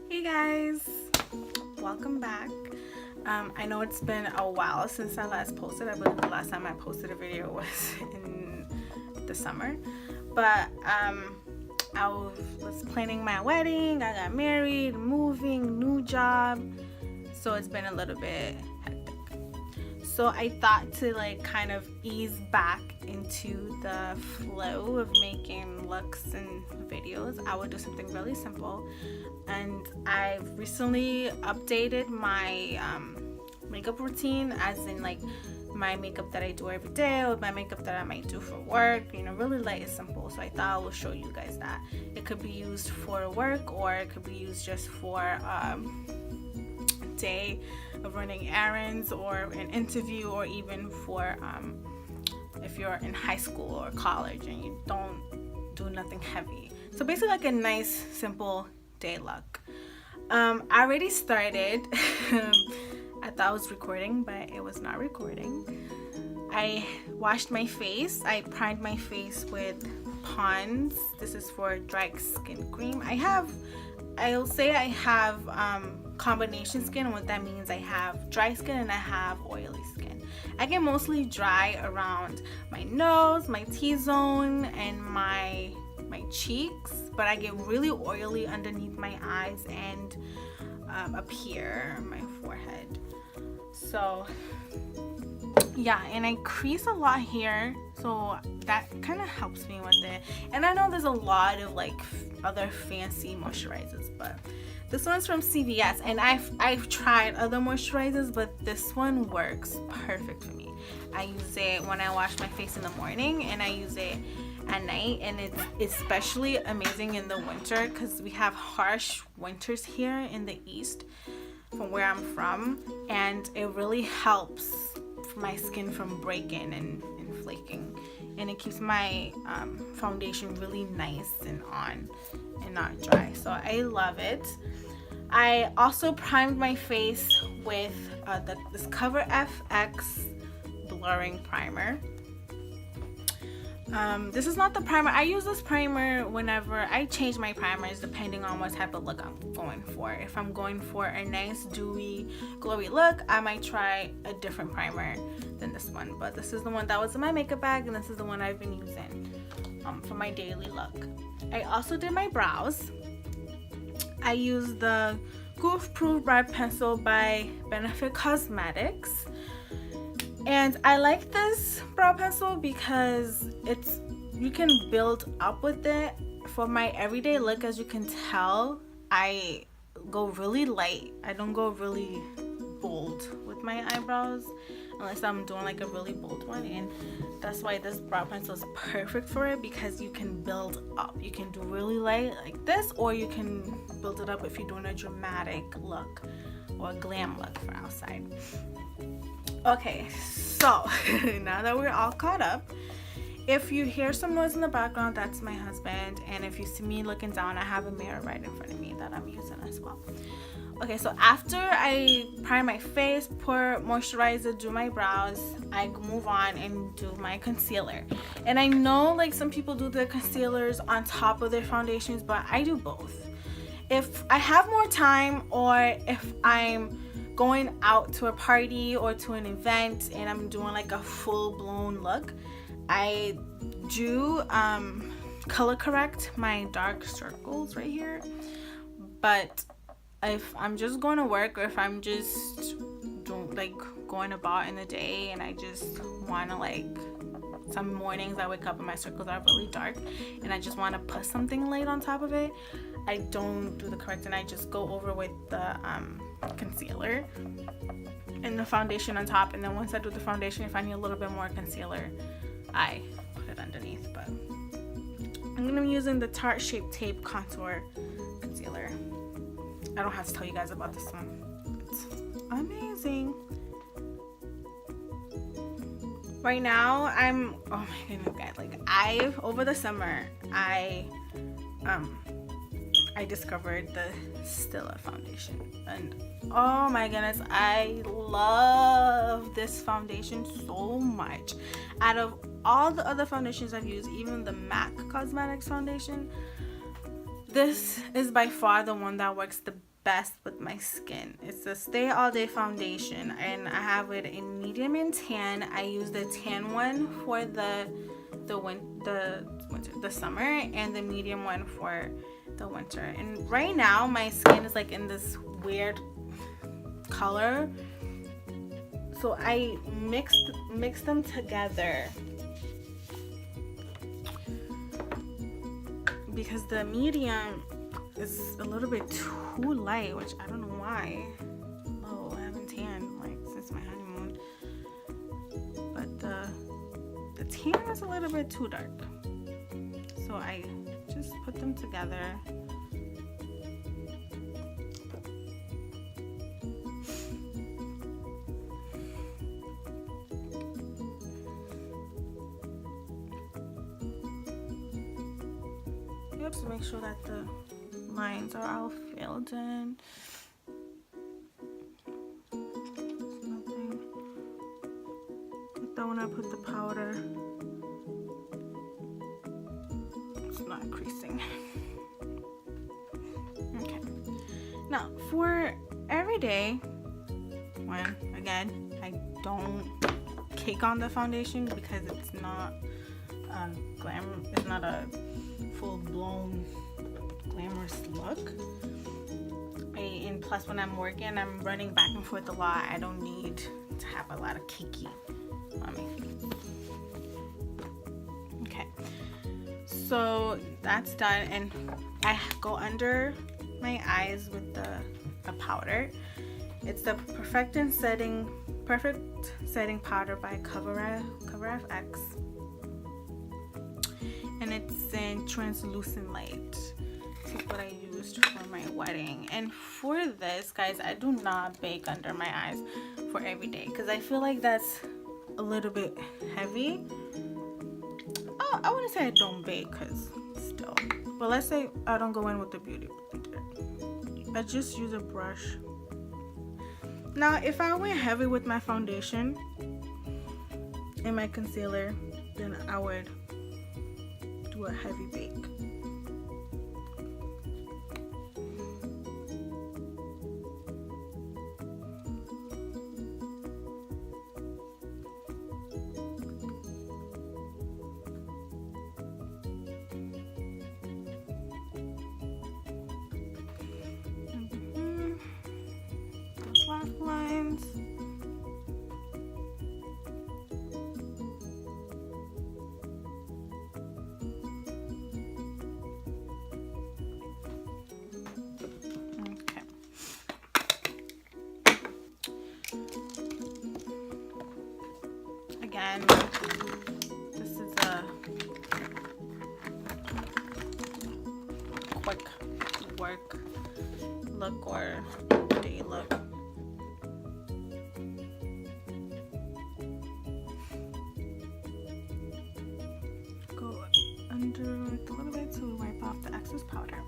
Hey guys, welcome back. I know it's been a while since I last posted. I believe the last time I posted a video was in the summer, but I was planning my wedding. I got married, moving, new job, so it's been a little bit hectic. So I thought to kind of ease back into the flow of making looks and videos, I would do something really simple. And I've recently updated my makeup routine, as in my makeup that I do every day or my makeup that I might do for work, really light and simple. So I thought I will show you guys that. It could be used for work, or it could be used just for a day of running errands or an interview, or even for if you're in high school or college and you don't do nothing heavy. So basically like a nice simple day look. I already started. I thought I was recording, but it was not recording. I washed my face. I primed my face with Pond's. This is for dry skin cream. I'll say I have combination skin, and what that means, I have dry skin and I have oily skin. I get mostly dry around my nose, my T-zone, and my cheeks, but I get really oily underneath my eyes and up here, my forehead. So yeah, and I crease a lot here, so that kind of helps me with it. And I know there's a lot of other fancy moisturizers, but this one's from CVS, and I've tried other moisturizers, but this one works perfect for me. I use it when I wash my face in the morning, and I use it at night, and it's especially amazing in the winter because we have harsh winters here in the east from where I'm from, and it really helps my skin from breaking and flaking, and it keeps my foundation really nice and on and not dry. So I love it. I also primed my face with this Cover FX blurring primer. This is not the primer. I use this primer whenever I change my primers depending on what type of look I'm going for. If I'm going for a nice dewy glowy look, I might try a different primer than this one, but this is the one that was in my makeup bag, and this is the one I've been using for my daily look. I also did my brows. I used the Goof Proof Brow Pencil by Benefit Cosmetics. And I like this brow pencil because you can build up with it. For my everyday look, as you can tell, I go really light. I don't go really bold with my eyebrows unless I'm doing a really bold one, and that's why this brow pencil is perfect for it, because you can build up. You can do really light like this, or you can build it up if you're doing a dramatic look or a glam look for outside. Okay, so now that we're all caught up, if you hear some noise in the background, that's my husband, and if you see me looking down, I have a mirror right in front of me that I'm using as well. Okay, so after I prime my face, pour moisturizer, do my brows, I move on and do my concealer. And I know some people do their concealers on top of their foundations, but I do both. If I have more time, or if I'm going out to a party or to an event and I'm doing a full-blown look, I do color correct my dark circles right here. But if I'm just going to work, or if I'm just going about in the day and I just want to some mornings I wake up and my circles are really dark and I just want to put something light on top of it, I don't do the correct, and I just go over with the concealer and the foundation on top. And then once I do the foundation, if I need a little bit more concealer, I put it underneath. But I'm gonna be using the Tarte Shape Tape Contour Concealer. I don't have to tell you guys about this one. It's amazing. Right now, oh my goodness, guys, over the summer, I discovered the Stila foundation, and oh my goodness, I love this foundation so much. Out of all the other foundations I've used, even the MAC Cosmetics foundation, This is by far the one that works the best with my skin. It's a Stay All Day foundation, and I have it in medium and tan. I use the tan one for the summer, and the medium one for the winter. And right now my skin is like in this weird color, so I mixed them together because the medium is a little bit too light, which I don't know why. Oh, I haven't tanned like since my honeymoon, but the tan is a little bit too dark, so I just put them together. To make sure that the lines are all filled in. There's nothing. Like that when I put the powder, it's not creasing. Okay. Now for everyday, when again I don't cake on the foundation because it's not glam. It's not a full-blown glamorous look. And plus when I'm working, I'm running back and forth a lot. I don't need to have a lot of cakey on me. Okay, so that's done, and I go under my eyes with a powder. It's the Perfect Setting Powder by Cover FX. And it's in translucent light. This is what I used for my wedding. And for this, guys, I do not bake under my eyes for every day because I feel like that's a little bit heavy. Oh, I wouldn't say I don't bake because still. But let's say I don't go in with the beauty blender. I just use a brush. Now, if I went heavy with my foundation and my concealer, then I would do a heavy bake. The black lines. Again, this is a quick work look or day look. Go under it a little bit to wipe off the excess powder.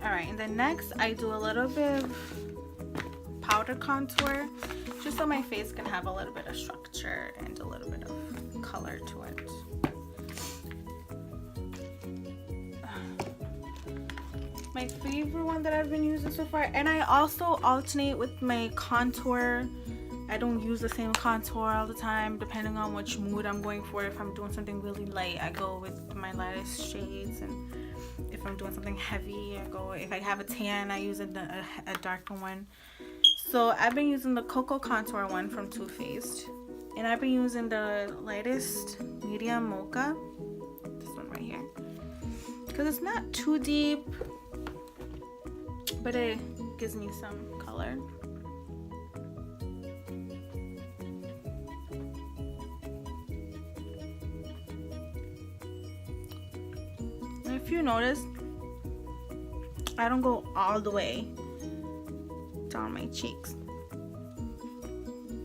Alright, and then next I do a little bit of powder contour, just so my face can have a little bit of structure and a little bit of color to it. My favorite one that I've been using so far, and I also alternate with my contour. I don't use the same contour all the time, depending on which mood I'm going for. If I'm doing something really light, I go with my lightest shades, and if I'm doing something heavy, I go, if I have a tan, I use a darker one. So I've been using the Cocoa Contour one from Too Faced, and I've been using the lightest medium mocha, this one right here, because it's not too deep, but it gives me some color. And if you notice, I don't go all the way down my cheeks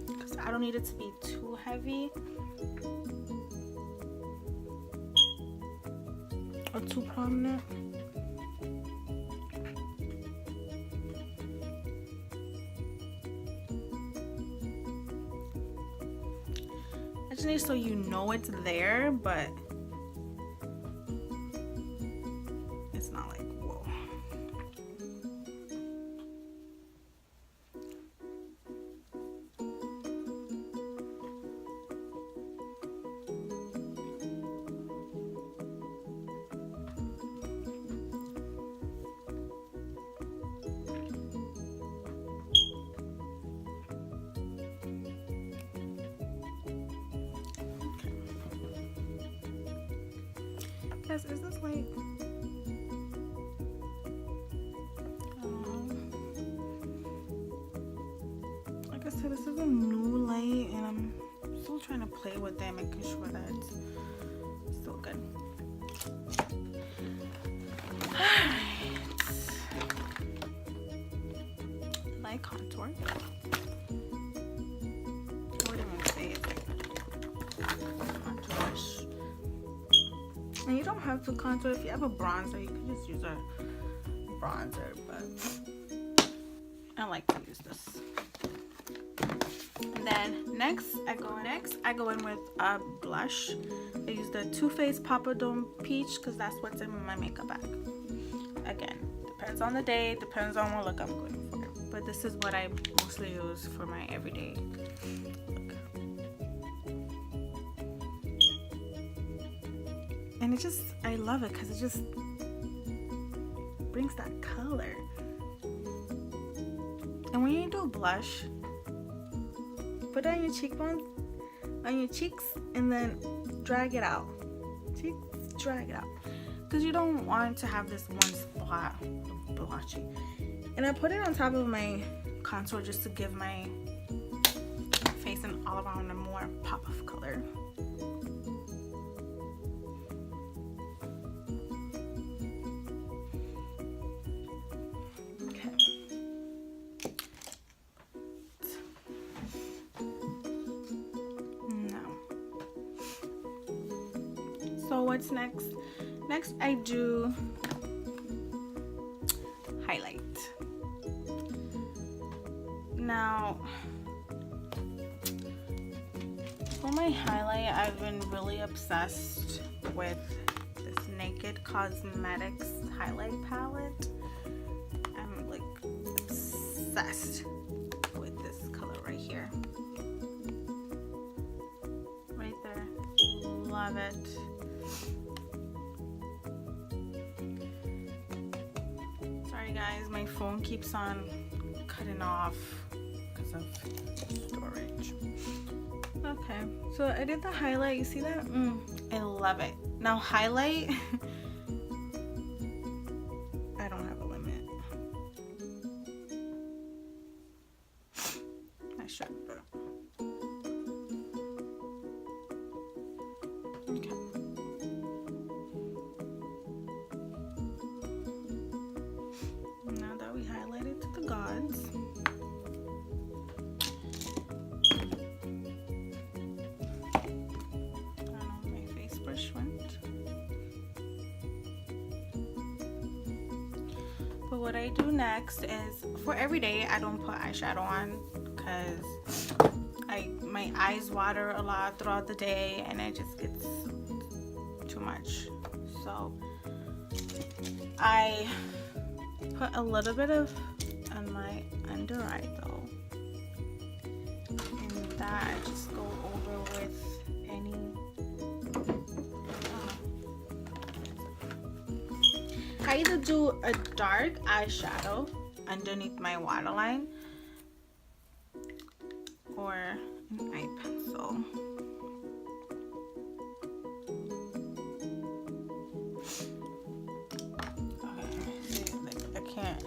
because I don't need it to be too heavy or too prominent. I just need so you know it's there, but it's not like whoa. guys, is this light? Like I said, this is a new light, and I'm still trying to play with it, making sure that it's still good. Light contour. I wouldn't even say it's like contour-ish. And you don't have to contour. If you have a bronzer, you can just use a bronzer, but I like to use this. And then next I go in with a blush. I use the Too Faced Papa Dome Peach because that's what's in my makeup bag. Again, depends on the day, depends on what look I'm going for. But this is what I mostly use for my everyday look. And it just, I love it because it just brings that color. And when you do blush, put it on your cheekbones, on your cheeks, and then drag it out. Cheeks, drag it out. Because you don't want to have this one spot blotchy. And I put it on top of my contour just to give my face and all around a more pop of color. Okay. Now, so what's next? Next I do highlight. Now, for my highlight, I've been really obsessed with this Naked Cosmetics highlight palette. I'm like obsessed with this color right here. Right there. Love it. Sorry guys, my phone keeps on cutting off because of storage. Okay, so I did the highlight. You see that? I love it. Now highlight, I don't have a limit. I should, but okay. Now that we highlighted to the gods, but what I do next is, for every day I don't put eyeshadow on because my eyes water a lot throughout the day and it just gets too much. So I put a little bit of on my under eye though, and that I just go over with any I either do a dark eyeshadow underneath my waterline or an eye pencil. Okay, like I can't.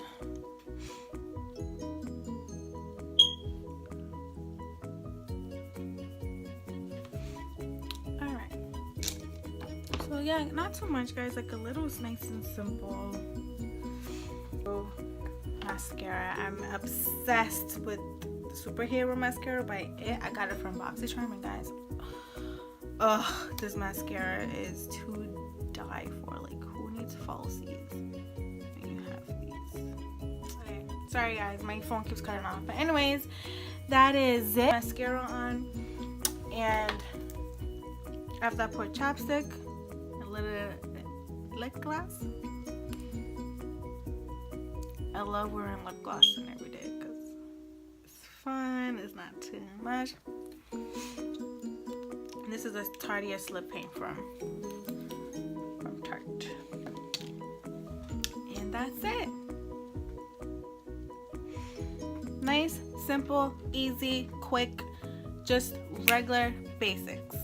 Alright. So yeah, not too much guys, like a little nice and simple. Mascara. I'm obsessed with the Superhero mascara by It. I got it from BoxyCharm, and guys, ugh, this mascara is to die for. Like, who needs falsies when you have these? Okay. Sorry guys, my phone keeps cutting off. But anyways, that is it. Mascara on, and after I put chapstick, a little lip gloss. I love wearing lip gloss in every day because it's fun, it's not too much. And this is a Tarteist lip paint from Tarte. And that's it. Nice, simple, easy, quick, just regular basics.